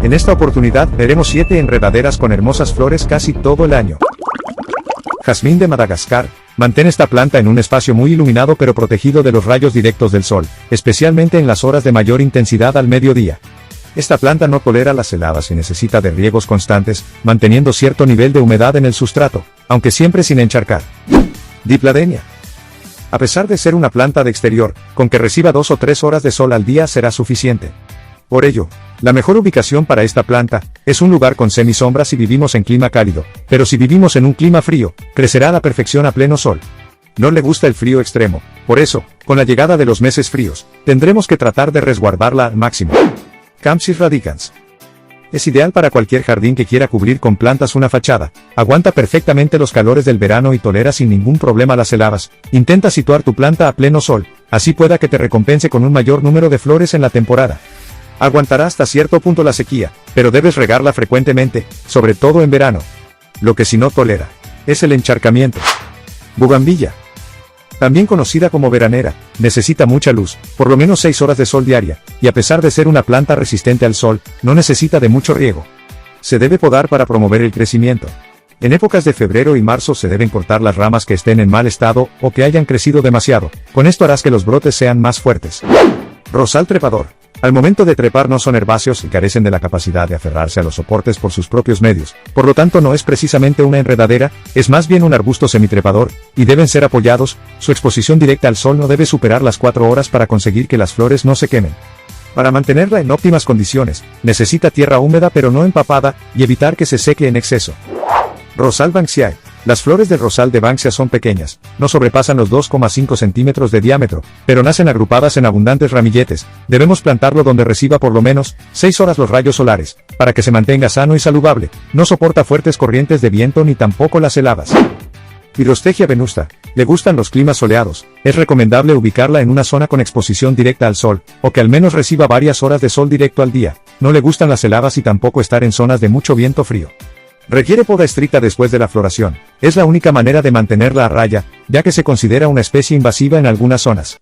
En esta oportunidad veremos 7 enredaderas con hermosas flores casi todo el año. Jazmín de Madagascar. Mantén esta planta en un espacio muy iluminado pero protegido de los rayos directos del sol, especialmente en las horas de mayor intensidad al mediodía. Esta planta no tolera las heladas y necesita de riegos constantes, manteniendo cierto nivel de humedad en el sustrato, aunque siempre sin encharcar. Dipladenia. A pesar de ser una planta de exterior, con que reciba 2 o 3 horas de sol al día será suficiente. Por ello, la mejor ubicación para esta planta es un lugar con semisombra si vivimos en clima cálido, pero si vivimos en un clima frío, crecerá a la perfección a pleno sol. No le gusta el frío extremo, por eso, con la llegada de los meses fríos, tendremos que tratar de resguardarla al máximo. Campsis radicans. Es ideal para cualquier jardín que quiera cubrir con plantas una fachada, aguanta perfectamente los calores del verano y tolera sin ningún problema las heladas. Intenta situar tu planta a pleno sol, así pueda que te recompense con un mayor número de flores en la temporada. Aguantará hasta cierto punto la sequía, pero debes regarla frecuentemente, sobre todo en verano. Lo que sí no tolera es el encharcamiento. Bugambilla. También conocida como veranera, necesita mucha luz, por lo menos 6 horas de sol diaria, y a pesar de ser una planta resistente al sol, no necesita de mucho riego. Se debe podar para promover el crecimiento. En épocas de febrero y marzo se deben cortar las ramas que estén en mal estado o que hayan crecido demasiado, con esto harás que los brotes sean más fuertes. Rosal trepador. Al momento de trepar no son herbáceos y carecen de la capacidad de aferrarse a los soportes por sus propios medios, por lo tanto no es precisamente una enredadera, es más bien un arbusto semitrepador, y deben ser apoyados. Su exposición directa al sol no debe superar las 4 horas para conseguir que las flores no se quemen. Para mantenerla en óptimas condiciones, necesita tierra húmeda pero no empapada, y evitar que se seque en exceso. Rosal Banksiae. Las flores del rosal de Banksia son pequeñas, no sobrepasan los 2,5 centímetros de diámetro, pero nacen agrupadas en abundantes ramilletes. Debemos plantarlo donde reciba por lo menos 6 horas los rayos solares, para que se mantenga sano y saludable. No soporta fuertes corrientes de viento ni tampoco las heladas. Pyrrhostegia venusta. Le gustan los climas soleados. Es recomendable ubicarla en una zona con exposición directa al sol, o que al menos reciba varias horas de sol directo al día. No le gustan las heladas y tampoco estar en zonas de mucho viento frío. Requiere poda estricta después de la floración. Es la única manera de mantenerla a raya, ya que se considera una especie invasiva en algunas zonas.